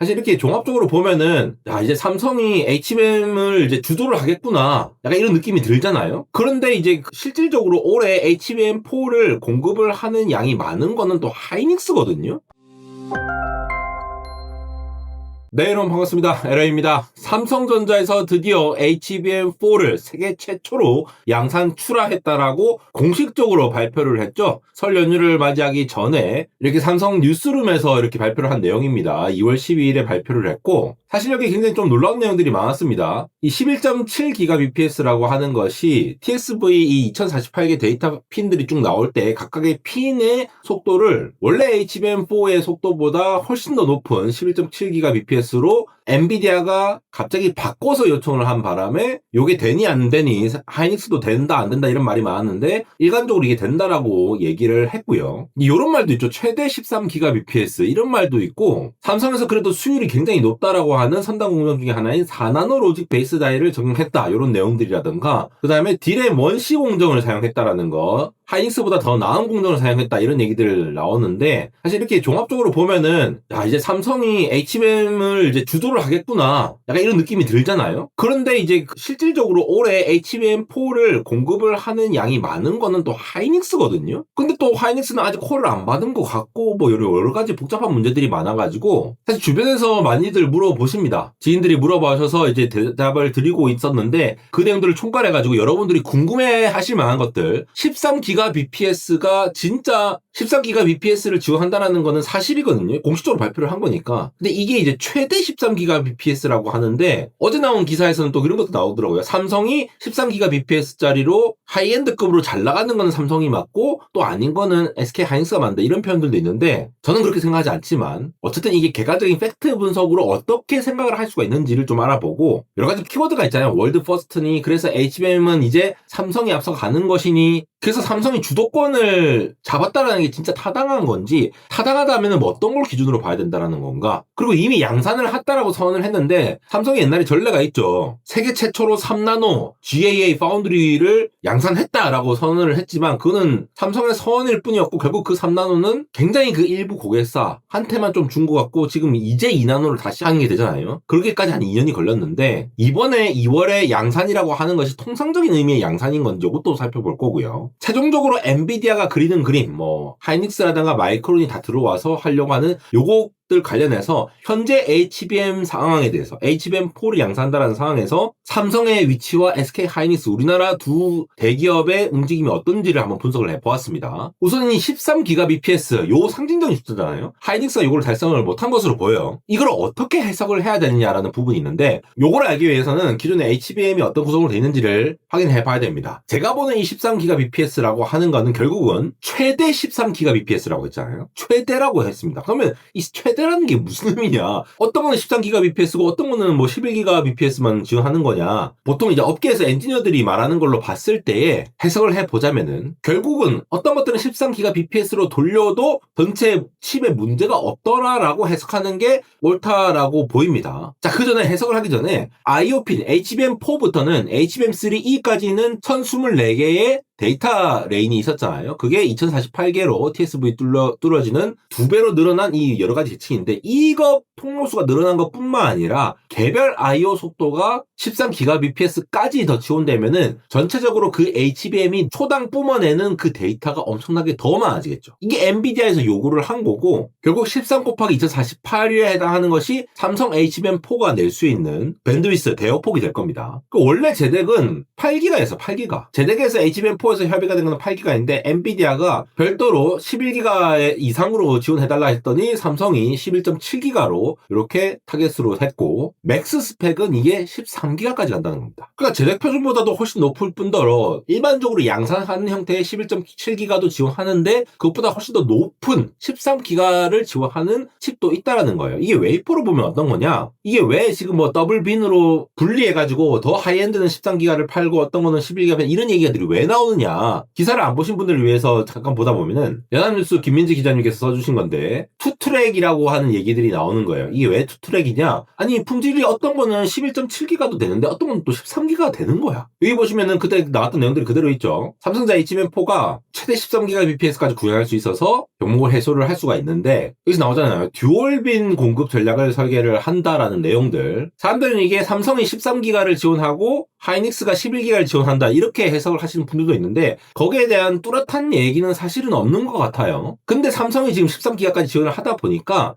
사실 이렇게 종합적으로 보면은 야 이제 삼성이 HBM을 이제 주도를 하겠구나 약간 이런 느낌이 들잖아요. 그런데 이제 실질적으로 올해 HBM4를 공급을 하는 양이 많은 거는 또 하이닉스거든요. 네, 여러분 반갑습니다. LA입니다. 삼성전자에서 드디어 HBM4를 세계 최초로 양산 출하했다라고 공식적으로 발표를 했죠. 설 연휴를 맞이하기 전에 이렇게 삼성 뉴스룸에서 이렇게 발표를 한 내용입니다. 2월 12일에 발표를 했고 사실 여기 굉장히 좀 놀라운 내용들이 많았습니다. 이 11.7GBps라고 하는 것이 TSV 이 2048개 데이터 핀들이 쭉 나올 때 각각의 핀의 속도를 원래 HBM4의 속도보다 훨씬 더 높은 11.7GBps로 엔비디아가 갑자기 바꿔서 요청을 한 바람에 이게 되니 안 되니 하이닉스도 된다 안 된다 이런 말이 많았는데 일반적으로 이게 된다라고 얘기를 했고요. 이런 말도 있죠. 최대 13GBps 이런 말도 있고 삼성에서 그래도 수율이 굉장히 높다라고 하는 선단 공정 중에 하나인 4나노 로직 베이스 다이를 적용했다 이런 내용들이라든가 그 다음에 디램 원시 공정을 사용했다라는 거 하이닉스보다 더 나은 공정을 사용했다 이런 얘기들 나오는데 사실 이렇게 종합적으로 보면은 야 이제 삼성이 HBM을 이제 주도를 하겠구나 약간 이런 느낌이 들잖아요. 그런데 이제 실질적으로 올해 HBM4를 공급을 하는 양이 많은 거는 또 하이닉스거든요. 근데 또 하이닉스는 아직 콜을 안 받은 것 같고 뭐 여러 가지 복잡한 문제들이 많아가지고 사실 주변에서 많이들 물어보십니다. 지인들이 물어보셔서 이제 대답을 드리고 있었는데 그 내용들을 총괄해가지고 여러분들이 궁금해하실 만한 것들 13GBps가 진짜 13GBps를 지원한다는 거는 사실이거든요. 공식적으로 발표를 한 거니까. 근데 이게 이제 최대 13GBps라고 하는데 어제 나온 기사에서는 또 이런 것도 나오더라고요. 삼성이 13GBps짜리로 하이엔드급으로 잘 나가는 거는 삼성이 맞고 또 아닌 거는 SK 하이닉스가 맞다 이런 표현들도 있는데 저는 그렇게 생각하지 않지만 어쨌든 이게 객관적인 팩트 분석으로 어떻게 생각을 할 수가 있는지를 좀 알아보고 여러 가지 키워드가 있잖아요. 월드 퍼스트니 그래서 HBM은 이제 삼성이 앞서가는 것이니 그래서 삼성이 주도권을 잡았다라는 게 진짜 타당한 건지 타당하다면 뭐 어떤 걸 기준으로 봐야 된다라는 건가 그리고 이미 양산을 했다라고 선언을 했는데 삼성이 옛날에 전례가 있죠. 세계 최초로 3나노 GAA 파운드리를 양산했다라고 선언을 했지만 그거는 삼성의 선언일 뿐이었고 결국 그 3나노는 굉장히 그 일부 고객사한테만 좀 준 것 같고 지금 이제 2나노를 다시 하는 게 되잖아요. 그렇게까지 한 2년이 걸렸는데 이번에 2월에 양산이라고 하는 것이 통상적인 의미의 양산인 건지 이것도 살펴볼 거고요. 최종적으로 엔비디아가 그리는 그림 뭐 하이닉스라든가 마이크론이 다 들어와서 하려고 하는 요것들 관련해서 현재 HBM 상황에 대해서 HBM4를 양산한다는 상황에서 삼성의 위치와 SK 하이닉스 우리나라 두 대기업의 움직임이 어떤지를 한번 분석을 해보았습니다. 우선 이 13GBps 요 상징적인 숫자잖아요. 하이닉스가 요걸 달성을 못한 것으로 보여요. 이걸 어떻게 해석을 해야 되느냐라는 부분이 있는데 요걸 알기 위해서는 기존의 HBM이 어떤 구성으로 되어 있는지를 확인해 봐야 됩니다. 제가 보는 이 13GBps라고 하는 거는 결국은 최대 13GBps라고 했잖아요. 최대라고 했습니다. 그러면 이 최대라는 게 무슨 의미냐? 어떤 거는 13GBps고 어떤 거는 뭐 11GBps만 지원하는 거냐? 보통 이제 업계에서 엔지니어들이 말하는 걸로 봤을 때에 해석을 해보자면은 결국은 어떤 것들은 13GBps로 돌려도 전체 칩에 문제가 없더라라고 해석하는 게 옳다라고 보입니다. 자, 그 전에 해석을 하기 전에 IO핀 HBM4부터는 HBM3E까지는 1024개의 데이터 레인이 있었잖아요. 그게 2048개로 TSV 뚫어지는 2배로 늘어난 이 여러 가지 계층인데 이거 통로수가 늘어난 것뿐만 아니라 개별 I/O 속도가 13GBps까지 더 지원되면은 전체적으로 그 HBM이 초당 뿜어내는 그 데이터가 엄청나게 더 많아지겠죠. 이게 엔비디아에서 요구를 한 거고 결국 13 곱하기 2048에 해당하는 것이 삼성 HBM4가 낼 수 있는 밴드위스 대역폭이 될 겁니다. 원래 제덱은 8기가에서 8기가. 제덱에서 HBM4에서 협의가 된 건 8기가인데 엔비디아가 별도로 11기가 이상으로 지원해달라 했더니 삼성이 11.7기가로 이렇게 타겟으로 했고 맥스 스펙은 이게 13기가까지 간다는 겁니다. 그러니까 제덱 표준보다도 훨씬 높을 뿐더러 일반적으로 양산하는 형태의 11.7기가도 지원하는데 그것보다 훨씬 더 높은 13기가를 지원하는 칩도 있다라는 거예요. 이게 웨이퍼로 보면 어떤 거냐? 이게 왜 지금 뭐 더블 빈으로 분리해가지고 더 하이엔드는 13기가를 팔고 어떤 거는 11기가 이런 얘기들이 왜 나오느냐? 기사를 안 보신 분들을 위해서 잠깐 보다 보면은 연합뉴스 김민지 기자님께서 써주신 건데 투트랙이라고 하는 얘기들이 나오는 거예요. 이게 왜 투트랙이냐? 아니 품질이 어떤 거는 11.7기가도 12기가도 되는데 어떤 건 또 13기가가 되는 거야. 여기 보시면은 그때 나왔던 내용들이 그대로 있죠. 삼성자 HBM4가 최대 13GBps까지 구현할 수 있어서 병목을 해소를 할 수가 있는데 여기서 나오잖아요. 듀얼빈 공급 전략을 설계를 한다라는 내용들. 사람들은 이게 삼성이 13기가를 지원하고 하이닉스가 11기가를 지원한다 이렇게 해석을 하시는 분들도 있는데 거기에 대한 뚜렷한 얘기는 사실은 없는 것 같아요. 근데 삼성이 지금 13기가까지 지원을 하다 보니까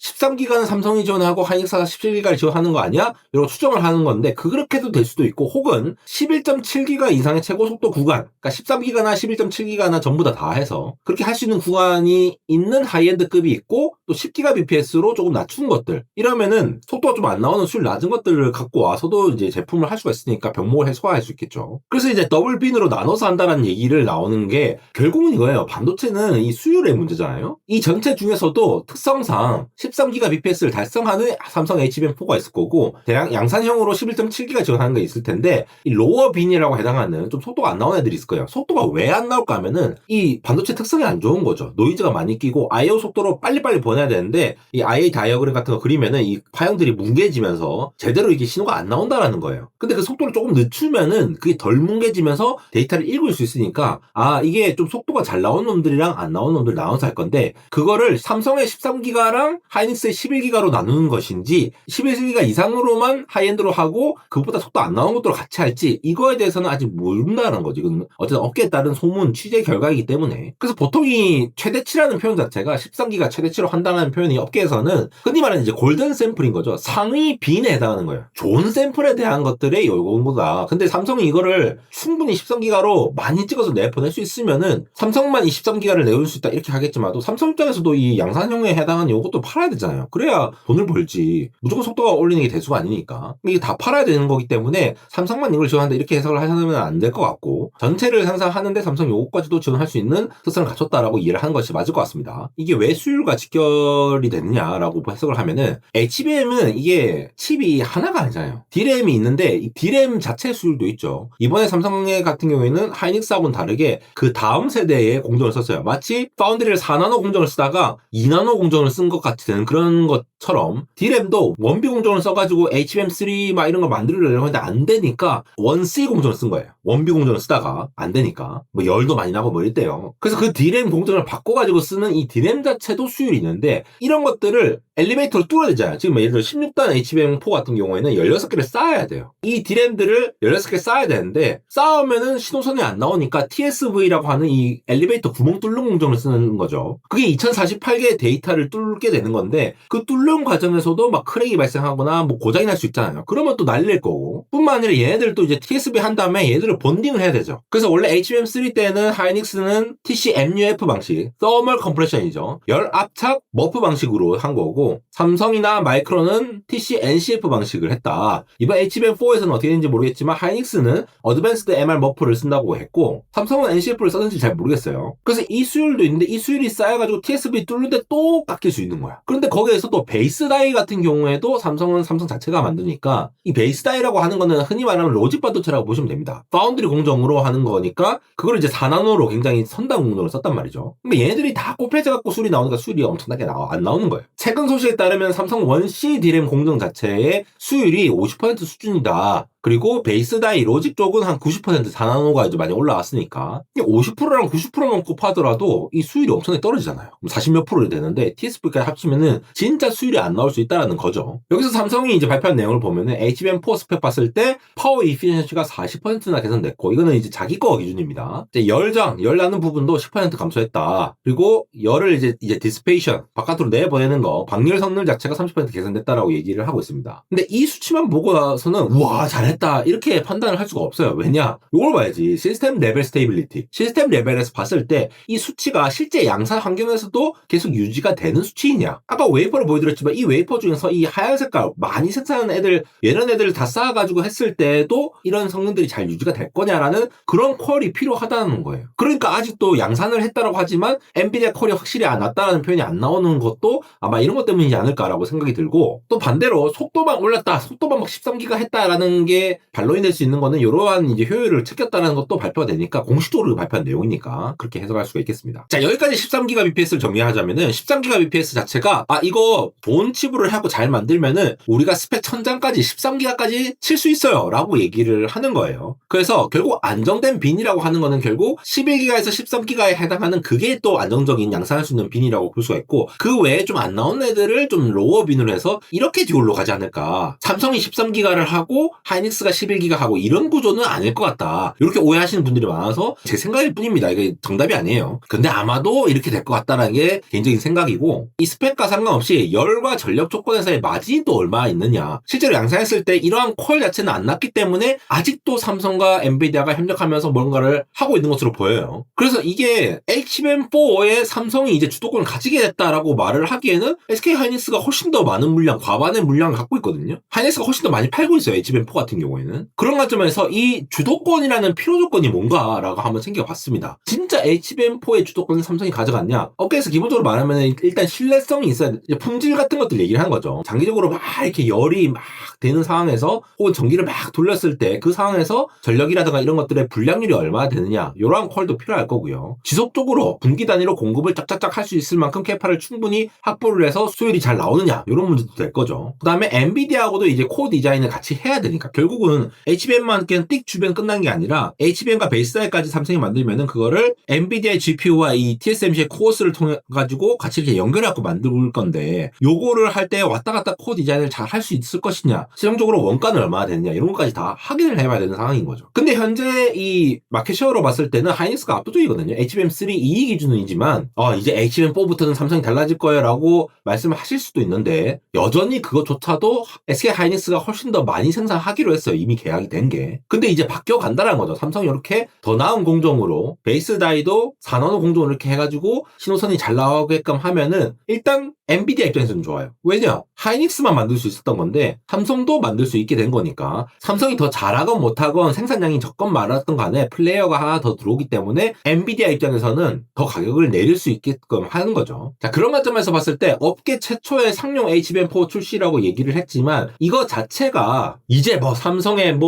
13기가는 삼성이 지원하고 하이닉스가 17기가를 지원하는 거 아니야? 이런 추정을 하는 건데 그렇게도 될 수도 있고 혹은 11.7기가 이상의 최고 속도 구간 그러니까 13기가나 11.7기가나 전부 다 해서 그렇게 할 수 있는 구간이 있는 하이엔드급이 있고 또 10GBps로 조금 낮춘 것들 이러면은 속도가 좀 안 나오는 수율 낮은 것들을 갖고 와서도 이제 제품을 할 수가 있으니까 병목을 해소할 수 있겠죠. 그래서 이제 더블 빈으로 나눠서 한다는 얘기를 나오는 게 결국은 이거예요. 반도체는 이 수율의 문제잖아요. 이 전체 중에서도 특성상 13GBps를 달성하는 삼성 HBM4가 있을 거고 대량 양산형으로 11.7기가 지원하는 게 있을 텐데 이 로어 빈이라고 해당하는 좀 속도가 안 나오는 애들이 있을 거예요. 속도가 왜 안 나올까 하면은 이 반도체 특성이 안 좋은 거죠. 노이즈가 많이 끼고 I/O 속도로 빨리빨리 보내야 되는데 이 IA 다이어그램 같은 거 그리면은 이 파형들이 뭉개지면서 제대로 이게 신호가 안 나온다라는 거예요. 근데 그 속도를 조금 늦추면은 그게 덜 뭉개지면서 데이터를 읽을 수 있으니까 이게 좀 속도가 잘 나오는 놈들이랑 안 나오는 놈들 나눠서 할 건데 그거를 삼성의 13기가랑 하이닉스의 11기가로 나누는 것인지 11기가 이상으로만 하이엔드로 하고 그것보다 속도 안 나오는 것들을 같이 할지 이거에 대해서는 아직 모른다는 거죠. 이건 어쨌든 업계에 따른 소문 취재 결과이기 때문에 그래서 보통 이 최대치라는 표현 자체가 13기가 최대치로 한다는 표현이 업계에서는 흔히 말하는 이제 골든 샘플인 거죠. 상위 빈에 해당하는 거예요. 좋은 샘플에 대한 것들의 요거보다 근데 삼성이 이거를 충분히 13기가로 많이 찍어서 내보낼 수 있으면은 삼성만 이 13기가를 내올 수 있다 이렇게 하겠지만 또 삼성 입장에서도 이 양산형에 해당하는 요것도 팔아야 되잖아요. 그래야 돈을 벌지. 무조건 속도가 올리는 게 대수가 아니니까. 이게 다 팔아야 되는 거기 때문에 삼성만 이걸 지원한다 이렇게 해석을 하시면 안 될 것 같고 전체를 상상하는데 삼성 요거까지도 지원할 수 있는 특성을 갖췄다라고 이해를 하는 것이 맞을 것 같습니다. 이게 왜 수율과 직결이 됐느냐라고 해석을 하면은 HBM은 이게 칩이 하나가 아니잖아요. D램이 있는데 이 D램 자체 수율도 있죠. 이번에 삼성의 같은 경우에는 하이닉스하고는 다르게 그 다음 세대의 공정을 썼어요. 마치 파운드리를 4나노 공정을 쓰다가 2나노 공정을 쓴 것 같은 그런 것처럼 D램도 원비 공정을 써가지고 HBM3 막 이런 거 만들려고 했는데 안 되니까 1C 공정을 쓴 거예요. 원비 공정을 쓰다가 안 되니까 뭐 열도 많이 나고 뭐 이랬대요. 그래서 그 D램 공정을 바꿔가지고 쓰는 이 D램 자체도 수율이 있는데 이런 것들을 엘리베이터로 뚫어야 되잖아요. 지금 예를 들어 16단 HBM4 같은 경우에는 16개를 쌓아야 돼요. 이 D램들을 16개 쌓아야 되는데 쌓으면은 신호선이 안 나오니까 TSV라고 하는 이 엘리베이터 구멍 뚫는 공정을 쓰는 거죠. 그게 2048개의 데이터를 뚫게 되는 건데 그 뚫는 과정에서도 막 크랙이 발생하거나 뭐 고장이 날 수 있잖아요. 그러면 또 난릴 거고 뿐만 아니라 얘네들 또 이제 TSV 한 다음에 얘들을 본딩을 해야 되죠. 그래서 원래 HBM3 때는 하이닉스는 TC-MUF 방식, Thermal Compression이죠. 열 압착 머프 방식으로 한 거고 삼성이나 마이크론은 TC-NCF 방식을 했다. 이번 HBM4에서는 어떻게 되는지 모르겠지만 하이닉스는 어드밴스드 MR 머프를 쓴다고 했고 삼성은 NCF를 썼는지 잘 모르겠어요. 그래서 이 수율도 있는데 이 수율이 쌓여가지고 TSV 뚫는데 또 깎일 수 있는 거야. 그런데 거기에서 또 베이스 다이 같은 경우에도 삼성은 삼성 자체가 만드니까 이 베이스 다이라고 하는 거는 흔히 말하는 로직 반도체라고 보시면 됩니다. 파운드리 공정으로 하는 거니까 그걸 이제 4나노로 굉장히 선단 공정을 썼단 말이죠. 근데 얘네들이 다 곱해져갖고 수율이 나오니까 수율이 엄청나게 안 나오는 거예요. 최근 소식에 따르면 삼성 1C D램 공정 자체의 수율이 50% 수준이다. 그리고 베이스 다이 로직 쪽은 한 90% 4나노가 이제 많이 올라왔으니까 50%랑 90%만 곱하더라도 이 수율이 엄청나게 떨어지잖아요. 40몇 프로 되는데 TSV까지 합치면은 진짜 수율이 안 나올 수 있다라는 거죠. 여기서 삼성이 이제 발표한 내용을 보면은 HBM4 스펙 봤을 때 파워 이피션시가 40%나 개선됐고 이거는 이제 자기 거 기준입니다. 이제 열 나는 부분도 10% 감소했다. 그리고 열을 이제 디스페이션 바깥으로 내보내는 거 방열 성능 자체가 30% 개선됐다라고 얘기를 하고 있습니다. 근데 이 수치만 보고 나서는 우와 잘했다 이렇게 판단을 할 수가 없어요. 왜냐? 이걸 봐야지. 시스템 레벨 스테이빌리티. 시스템 레벨에서 봤을 때 이 수치가 실제 양산 환경에서도 계속 유지가 되는 수치이냐? 아까 웨이퍼를 보여드렸지만 이 웨이퍼 중에서 이 하얀 색깔 많이 생산하는 애들 이런 애들을 다 쌓아가지고 했을 때도 이런 성능들이 잘 유지가 될 거냐라는 그런 퀄이 필요하다는 거예요. 그러니까 아직도 양산을 했다라고 하지만 엔비디아 퀄이 확실히 안 났다라는 표현이 안 나오는 것도 아마 이런 것 때문이지 않을까라고 생각이 들고 또 반대로 속도만 올랐다 속도만 막 13기가 했다라는 게 이게 반론이 될 수 있는 거는 이러한 이제 효율을 챙겼다는 것도 발표가 되니까 공식적으로 발표한 내용이니까 그렇게 해석할 수가 있겠습니다. 자, 여기까지 13기가 bps를 정리하자면은 13기가 bps 자체가 이거 돈 지불을 하고 잘 만들면은 우리가 스펙 천장까지 13기가까지 칠 수 있어요 라고 얘기를 하는 거예요. 그래서 결국 안정된 빈이라고 하는 거는 결국 11기가에서 13기가에 해당하는 그게 또 안정적인 양산할 수 있는 빈이라고 볼 수가 있고, 그 외에 좀 안 나온 애들을 좀 로어 빈으로 해서 이렇게 듀얼로 가지 않을까. 삼성이 13기가를 하고 하이닉스가 11기가 하고 이런 구조는 아닐 것 같다, 이렇게 오해하시는 분들이 많아서 제 생각일 뿐입니다. 이게 정답이 아니에요. 근데 아마도 이렇게 될 것 같다라는 게 개인적인 생각이고, 이 스펙과 상관없이 열과 전력 조건에서의 마진이 또 얼마 있느냐, 실제로 양산했을 때 이러한 퀄 자체는 안 났기 때문에 아직도 삼성과 엔비디아가 협력하면서 뭔가를 하고 있는 것으로 보여요. 그래서 이게 HBM4에 삼성이 이제 주도권을 가지게 됐다라고 말을 하기에는 SK 하이닉스가 훨씬 더 많은 물량, 과반의 물량을 갖고 있거든요. 하이닉스가 훨씬 더 많이 팔고 있어요, HBM4 같은 경우에는. 그런 관점에서 이 주도권이라는 필요 조건이 뭔가라고 한번 챙겨봤습니다. 진짜 HBM4의 주도권을 삼성이 가져갔냐? 업계에서 기본적으로 말하면 일단 신뢰성이 있어야 돼. 품질 같은 것들 얘기를 하는 거죠. 장기적으로 막 이렇게 열이 막 되는 상황에서, 혹은 전기를 막 돌렸을 때 그 상황에서 전력이라든가 이런 것들의 불량률이 얼마나 되느냐, 이러한 퀄도 필요할 거고요. 지속적으로 분기 단위로 공급을 짝짝짝 할 수 있을 만큼 캐파를 충분히 확보를 해서 수율이 잘 나오느냐, 이런 문제도 될 거죠. 그 다음에 엔비디아하고도 이제 코어 디자인을 같이 해야 되니까 결국은 HBM만 그냥 띡 주변 끝난 게 아니라 HBM과 베이스다이까지 삼성이 만들면은 그거를 엔비디아의 GPU와 이 TSMC의 코어스를 통해 가지고 같이 이렇게 연결해갖고 만들 건데, 요거를 할 때 왔다 갔다 코어 디자인을 잘 할 수 있을 것이냐, 실용적으로 원가는 얼마나 되느냐, 이런 것까지 다 확인을 해봐야 되는 상황인 거죠. 근데 현재 이 마켓 셰어로 봤을 때는 하이닉스가 압도적이거든요. HBM3 2위 기준이지만 이제 HBM4부터는 삼성이 달라질 거예요 라고 말씀을 하실 수도 있는데, 여전히 그것조차도 SK 하이닉스가 훨씬 더 많이 생산하기로 했어요, 이미 계약이 된 게. 근데 이제 바뀌어 간다는 거죠. 삼성이 이렇게 더 나은 공정으로 베이스 다이도 4나노 공정으로 이렇게 해가지고 신호선이 잘 나오게끔 하면은 일단 엔비디아 입장에서는 좋아요. 왜냐? 하이닉스만 만들 수 있었던 건데 삼성도 만들 수 있게 된 거니까, 삼성이 더 잘하건 못하건 생산량이 적건 많았던 간에 플레이어가 하나 더 들어오기 때문에 엔비디아 입장에서는 더 가격을 내릴 수 있게끔 하는 거죠. 자, 그런 관점에서 봤을 때 업계 최초의 상용 HBM4 출시라고 얘기를 했지만, 이거 자체가 이제 삼성의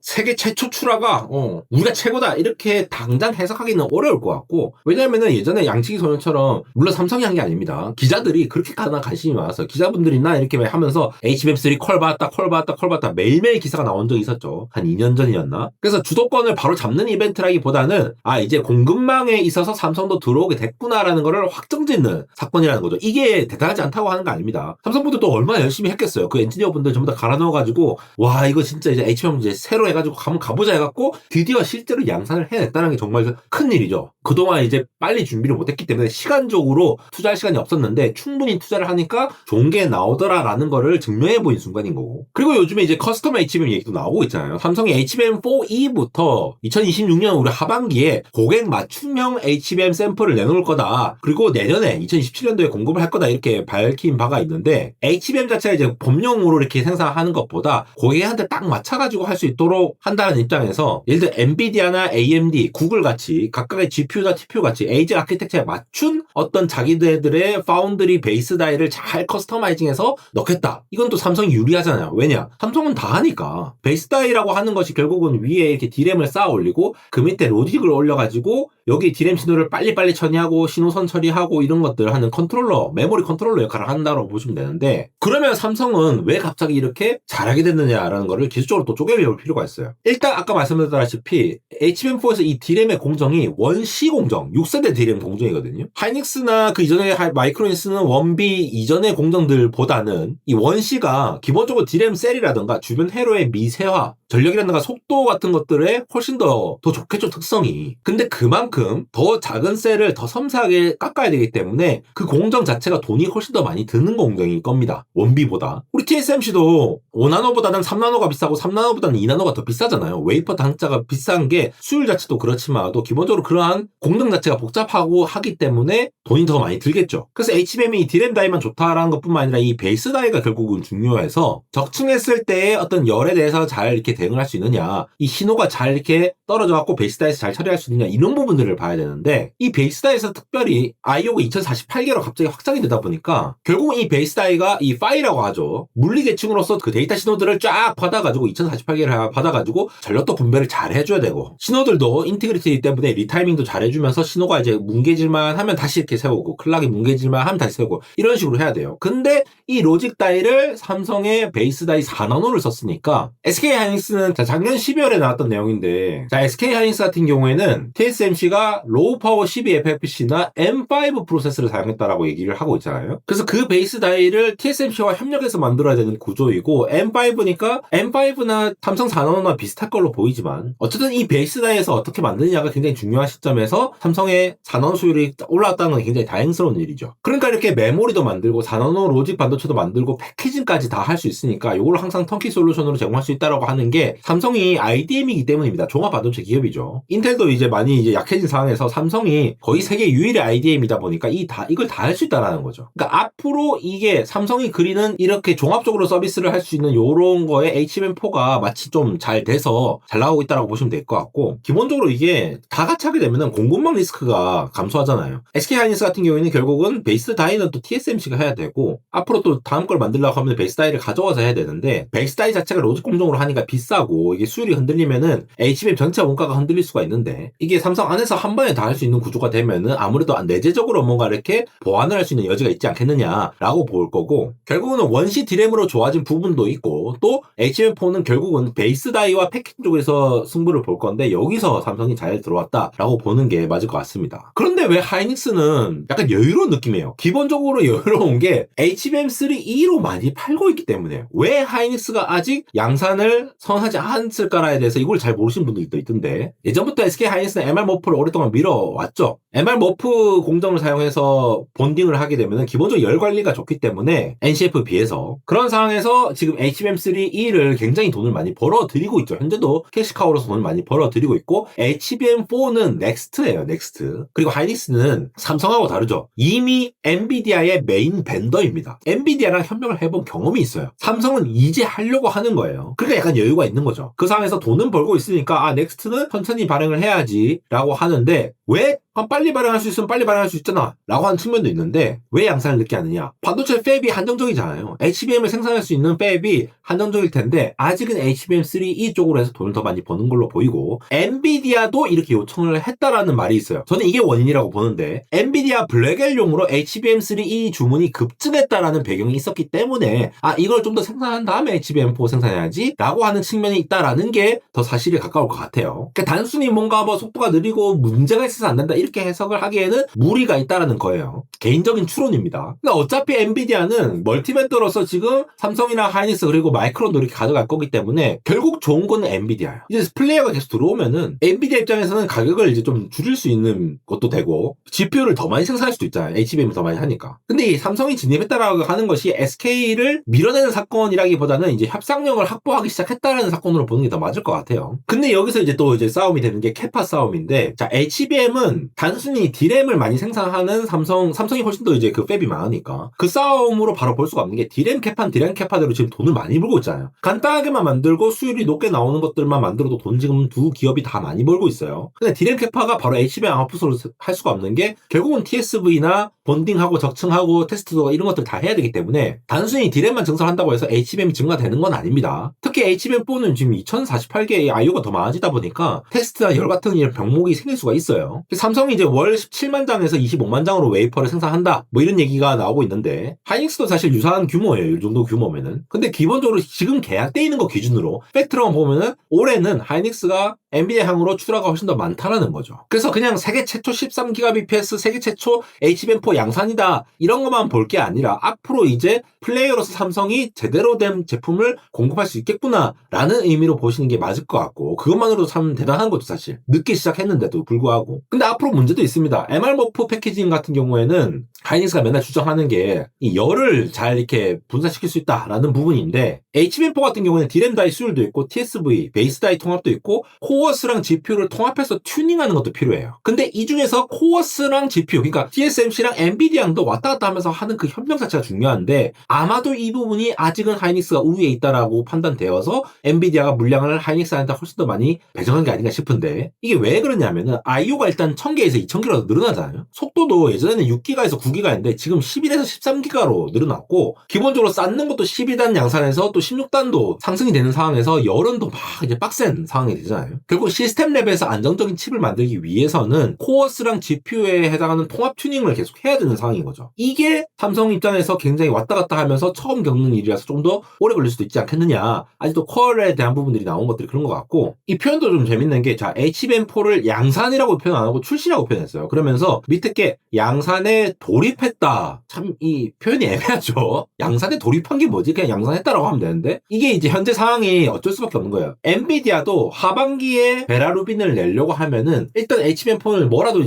세계 최초 출하가 우리가 최고다 이렇게 당장 해석하기는 어려울 것 같고, 왜냐면은 예전에 양치기 소년처럼, 물론 삼성이 한 게 아닙니다, 기자들이 그렇게 관심이 많았어요. 기자분들이나 이렇게 하면서 HBM3 콜 받았다 매일매일 기사가 나온 적이 있었죠. 한 2년 전이었나? 그래서 주도권을 바로 잡는 이벤트라기보다는 이제 공급망에 있어서 삼성도 들어오게 됐구나라는 거를 확정짓는 사건이라는 거죠. 이게 대단하지 않다고 하는 거 아닙니다. 삼성분들도 얼마나 열심히 했겠어요. 그 엔지니어분들 전부 다 갈아 넣어가지고 와 이거 진짜 이제 HBM 이제 새로 해가지고 한번 가보자 해갖고 드디어 실제로 양산을 해냈다는 게 정말 큰 일이죠. 그동안 이제 빨리 준비를 못했기 때문에 시간적으로 투자할 시간이 없었는데 충분히 투자를 하니까 좋은 게 나오더라라는 거를 증명해 보인 순간인 거고. 그리고 요즘에 이제 커스텀 HBM 얘기도 나오고 있잖아요. 삼성이 HBM4E부터 2026년 우리 하반기에 고객 맞춤형 HBM 샘플을 내놓을 거다. 그리고 내년에 2027년도에 공급을 할 거다 이렇게 밝힌 바가 있는데, HBM 자체가 이제 범용으로 이렇게 생산하는 것보다 고객한테 딱 맞춰가지고 할 수 있도록 한다는 입장에서, 예를 들어 엔비디아나 AMD, 구글 같이 각각의 GPU나 TPU 같이 에이지 아키텍처에 맞춘 어떤 자기들의 파운드리 베이스 다이를 잘 커스터마이징해서 넣겠다. 이건 또 삼성이 유리하잖아요. 왜냐? 삼성은 다 하니까. 베이스 다이라고 하는 것이 결국은 위에 이렇게 D램을 쌓아 올리고 그 밑에 로직을 올려가지고 여기 D램 신호를 빨리빨리 처리하고 신호선 처리하고 이런 것들 하는 컨트롤러, 메모리 컨트롤러 역할을 한다고 보시면 되는데, 그러면 삼성은 왜 갑자기 이렇게 잘하게 됐느냐라는 거를 기술적으로 또 쪼개볼 필요가 있어요. 일단 아까 말씀드렸다시피 HBM4에서 이 D램의 공정이 원C 공정, 6세대 D램 공정이거든요. 하이닉스나 그 이전에 마이크론이 쓰는 원B 이전의 공정들보다는 이 원C가 기본적으로 D램 셀이라든가 주변 회로의 미세화, 전력이라든가 속도 같은 것들에 훨씬 더 좋겠죠, 특성이. 근데 그만큼 더 작은 셀을 더 섬세하게 깎아야 되기 때문에 그 공정 자체가 돈이 훨씬 더 많이 드는 공정일 겁니다, 원비보다. 우리 TSMC도 5나노보다는 3나노가 비싸고 3나노보다는 2나노가 더 비싸잖아요. 웨이퍼 단자가 비싼 게 수율 자체도 그렇지만 또 기본적으로 그러한 공정 자체가 복잡하고 하기 때문에 돈이 더 많이 들겠죠. 그래서 HBM이 D램 다이만 좋다라는 것뿐만 아니라 이 베이스 다이가 결국은 중요해서, 적층했을 때의 어떤 열에 대해서 잘 이렇게 대응을 할 수 있느냐, 이 신호가 잘 이렇게 떨어져 갖고 베이스 다이에서 잘 처리할 수 있느냐, 이런 부분들을 봐야 되는데, 이 베이스 다이에서 특별히 IO가 2048개로 갑자기 확장이 되다 보니까 결국 이 베이스 다이가 이 파이라고 하죠, 물리 계층으로서 그 데이터 신호들을 쫙 받아가지고 2048개를 받아가지고 전력도 분배를 잘 해줘야 되고 신호들도 인티그리티 때문에 리타이밍도 잘 해주면서 신호가 이제 뭉개질만 하면 다시 이렇게 세우고 클락이 뭉개질만 하면 다시 세우고 이런 식으로 해야 돼요. 근데 이 로직 다이를 삼성의 베이스 다이 4나노를 썼으니까 SK하이닉스는 작년 12월에 나왔던 내용인데 자 SK하이닉스 같은 경우에는 TSMC가 로우 파워 12FFC나 M5 프로세서를 사용했다라고 얘기를 하고 있잖아요. 그래서 그 베이스 다이를 TSMC와 협력해서 만들어야 되는 구조이고 M5니까 M5나 삼성 4나노나 비슷할 걸로 보이지만 어쨌든 이 베이스 다이에서 어떻게 만드느냐가 굉장히 중요한 시점에서 삼성의 4나노 수율이 올라왔다는 건 굉장히 다행스러운 일이죠. 그러니까 이렇게 메모리도 만들고 4나노 로직 반도체도 만들고 패키징까지 다 할 수 있으니까 이걸 항상 턴키 솔루션으로 제공할 수 있다라고 하는 게 삼성이 IDM이기 때문입니다. 종합 반도체 기업이죠. 인텔도 이제 많이 이제 약해진 상황에서 삼성이 거의 세계 유일의 IDM이다 보니까 이걸 다 할 수 있다라는 거죠. 그러니까 앞으로 이게 삼성이 그리는 이렇게 종합적으로 서비스를 할 수 있는 요런 거에 HBM4가 마치 좀 잘 돼서 잘 나오고 있다라고 보시면 될 것 같고 기본적으로 이게 다 같이 하게 되면은 공급망 리스크가 감소하잖아요. SK하이닉스 같은 경우에는 결국은 베이스 다이는 또 TSMC가 해야 되고 앞으로 또 다음 걸 만들려고 하면 베이스 다이를 가져와서 해야 되는데 베이스 다이 자체가 로직 공정으로 하니까 비싸고 이게 수율이 흔들리면은 HBM 전체 원가가 흔들릴 수가 있는데 이게 삼성 안에서 한 번에 다 할 수 있는 구조가 되면은 아무래도 내재적으로 뭔가 이렇게 보완을 할 수 있는 여지가 있지 않겠느냐라고 볼 거고 결국은 원시 디램으로 좋아진 부분도 있고 또 HBM4는 결국은 베이스 다이와 패키징 쪽에서 승부를 볼 건데 여기서 삼성이 잘 들어왔다라고 보는 게 맞을 것 같습니다. 그런데 왜 하이닉스는 약간 여유로운 느낌이에요. 기본적으로 여유로운 게 HBM3E로 많이 팔고 있기 때문에 왜 하이닉스가 아직 양산을 선하지 않았을까에 대해서 이걸 잘 모르시는 분들도 있던데 예전부터 SK 하이닉스는 MR-MOF를 오랫동안 밀어왔죠. MR-MOF 공정을 사용해서 본딩을 하게 되면 기본적으로 열 관리가 좋기 때문에 NCF에 비해서 그런 상황에서 지금 HBM3E를 굉장히 돈을 많이 벌어들이고 있죠. 현재도 캐시카우로서 돈을 많이 벌어들이고 있고 HBM4는 넥스트예요. 넥스트. 그리고 하이닉스는 삼성하고 다르죠. 이미 엔비디아의 메인 벤더입니다. 엔비디아랑 협력을 해본 경험이 있어요. 삼성은 이제 하려고 하는 거예요. 그러니까 약간 여유가 있는 거죠. 그 상황에서 돈은 벌고 있으니까 넥스트는 천천히 발행을 해야지 라고 하는데 왜 빨리 발행할 수 있으면 빨리 발행할 수 있잖아 라고 하는 측면도 있는데 왜 양산을 늦게 하느냐. 반도체 팹이 한정적이잖아요. HBM을 생산할 수 있는 팹이 한정적일 텐데 아직은 HBM3E 쪽으로 해서 돈을 더 많이 버는 걸로 보이고 엔비디아도 이렇게 요청을 했다라는 말이 있어요. 저는 이게 원인이라고 보는데 엔비디아 블랙엘용으로 HBM3E 주문이 급증했다라는 배경이 있었기 때문에 이걸 좀 더 생산한 다음에 HBM4 생산해야지 라고 하는 측면이 있다라는 게 더 사실에 가까울 것 같아요. 그러니까 단순히 뭔가 속도가 느리고 문제가 있어서 안 된다 이렇게 해석을 하기에는 무리가 있다라는 거예요. 개인적인 추론입니다. 근데 어차피 엔비디아는 멀티벤더로서 지금 삼성이나 하이닉스 그리고 마이크론도 이렇게 가져갈 거기 때문에 결국 좋은 거는 엔비디아예요. 이제 플레이어가 계속 들어오면은 엔비디아 입장에서는 가격을 이제 좀 줄일 수 있는 것도 되고 GPU를 더 많이 생산할 수도 있잖아요. HBM을 더 많이 하니까. 근데 이 삼성이 진입했다라고 하는 것이 SK를 밀어내는 사건이라기보다는 이제 협상력을 확보하기 시작했다라는 사건으로 보는 게 더 맞을 것 같아요. 근데 여기서 이제 또 이제 싸움이 되는 게 캐파 싸움인데 자 HBM은 단순히 디램을 많이 생산하는 삼성이 훨씬 더 이제 그 팹이 많으니까 그 싸움으로 바로 볼 수가 없는 게 디램 캐파대로 지금 돈을 많이 벌고 있잖아요. 간단하게만 만들고 수율이 높게 나오는 것들만 만들어도 돈 지금 두 기업이 다 많이 벌고 있어요. 근데 디램 캐파가 바로 HBM 아웃풋으로 할 수가 없는 게 결국은 TSV나 본딩하고 적층하고 테스트도 이런 것들 다 해야 되기 때문에 단순히 디램만 증설한다고 해서 HBM이 증가되는 건 아닙니다. 특히 HBM4는 지금 2048개의 IO가 더 많아지다 보니까 테스트나 열 같은 이런 병목이 생길 수가 있어요. 삼성이 이제 월 17만 장에서 25만 장으로 웨이퍼를 생산한다 뭐 이런 얘기가 나오고 있는데 하이닉스도 사실 유사한 규모예요. 이 정도 규모면은. 근데 기본적으로 지금 계약돼 있는 거 기준으로 팩트로만 보면은 올해는 하이닉스가 엔비디아 향으로 출하가 훨씬 더 많다라는 거죠. 그래서 그냥 세계 최초 13GBps, 세계 최초 HBM4 양산이다 이런 것만 볼 게 아니라 앞으로 이제 플레이어로서 삼성이 제대로 된 제품을 공급할 수 있겠구나라는 의미로 보시는 게 맞을 것 같고 그것만으로도 참 대단한 거죠 사실. 늦게 시작했는데도 불구하고. 근데 앞으로 문제도 있습니다. MR-MOF 패키징 같은 경우에는 하이닉스가 맨날 주장하는 게 이 열을 잘 이렇게 분산시킬 수 있다라는 부분인데 HBM4 같은 경우에는 디램 다이 수율도 있고 TSV, 베이스 다이 통합도 있고 코어스랑 GPU를 통합해서 튜닝하는 것도 필요해요. 근데 이 중에서 코어스랑 GPU, 그러니까 TSMC랑 엔비디아도 왔다 갔다 하면서 하는 그 협력 자체가 중요한데 아마도 이 부분이 아직은 하이닉스가 우위에 있다라고 판단되어서 엔비디아가 물량을 하이닉스한테 훨씬 더 많이 배정한 게 아닌가 싶은데 이게 왜 그러냐면은 IO가 일단 1000개에서 2000개로 늘어나잖아요. 속도도 예전에는 6기가에서 9기가인데 지금 11에서 13기가로 늘어났고 기본적으로 쌓는 것도 12단 양산에서 또 16단도 상승이 되는 상황에서 여론도 막 이제 빡센 상황이 되잖아요. 결국 시스템 랩에서 안정적인 칩을 만들기 위해서는 코어스랑 GPU에 해당하는 통합 튜닝을 계속 해야 되는 상황인 거죠. 이게 삼성 입장에서 굉장히 왔다 갔다 하면서 처음 겪는 일이라서 좀 더 오래 걸릴 수도 있지 않겠느냐. 아직도 코어에 대한 부분들이 나온 것들이 그런 것 같고, 이 표현도 좀 재밌는 게, 자, HBM4를 양산이라고 표현 안 하고 출시라고 표현했어요. 그러면서 밑에 게 양산에 돌입했다. 참 이 표현이 애매하죠. 양산에 돌입한 게 뭐지? 그냥 양산했다라고 하면 되는데, 이게 이제 현재 상황이 어쩔 수밖에 없는 거예요. 엔비디아도 하반기에 베라루빈을 내려고 하면은 일단 HBM4를 뭐라도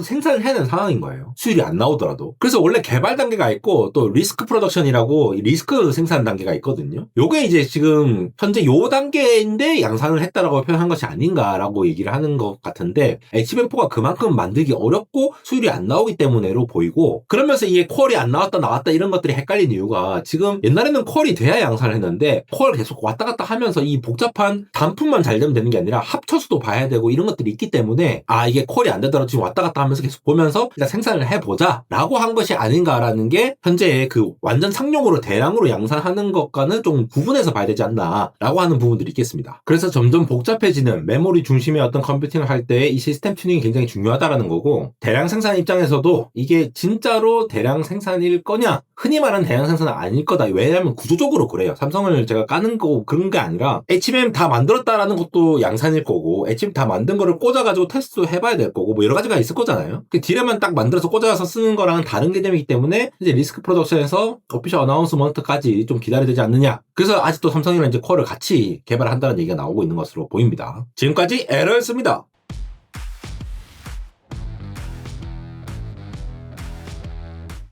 생산을 해야 되는 상황인 거예요. 수율이 안 나오더라도. 그래서 원래 개발 단계가 있고 또 리스크 프로덕션이라고 리스크 생산 단계가 있거든요. 요게 이제 지금 현재 요 단계인데 양산을 했다라고 표현한 것이 아닌가라고 얘기를 하는 것 같은데, HBM4가 그만큼 만들기 어렵고 수율이 안 나오기 때문에로 보이고, 그러면서 이게 퀄이 안 나왔다 이런 것들이 헷갈린 이유가, 지금 옛날에는 퀄이 돼야 양산을 했는데 퀄 계속 왔다 갔다 하면서 이 복잡한 단품만 잘 되면 되는 게 아니라 합쳐서도 봐야 되고 이런 것들이 있기 때문에, 아 이게 퀄이 안 되더라도 지금 왔다 갔다 하면서 계속 보면서 일단 생산을 해보자 라고 한 것이 아닌가라는 게 현재의 그 완전 상용으로 대량으로 양산하는 것과는 좀 구분해서 봐야 되지 않나 라고 하는 부분들이 있겠습니다. 그래서 점점 복잡해지는 메모리 중심의 어떤 컴퓨팅을 할 때 이 시스템 튜닝이 굉장히 중요하다라는 거고, 대량 생산 입장에서도 이게 진짜로 대량 생산일 거냐, 흔히 말하는 대량 생산은 아닐 거다. 왜냐하면 구조적으로 그래요. 삼성을 제가 까는 거 그런 게 아니라 HBM 다 만들었다라는 것도 양산일 거고, HBM 다 만든 거를 꽂아가지고 테스트도 해봐야 될 거고, 뭐 여러 가지가 있을 거잖아요. 그 딜에만 딱 만들어서 꽂아서 쓰는 거랑은 다른 개념이기 때문에 이제 리스크 프로덕션에서 오피셜 어나운스먼트까지 좀 기다려야 되지 않느냐. 그래서 아직도 삼성이랑 이제 퀄을 같이 개발한다는 얘기가 나오고 있는 것으로 보입니다. 지금까지 에러였습니다.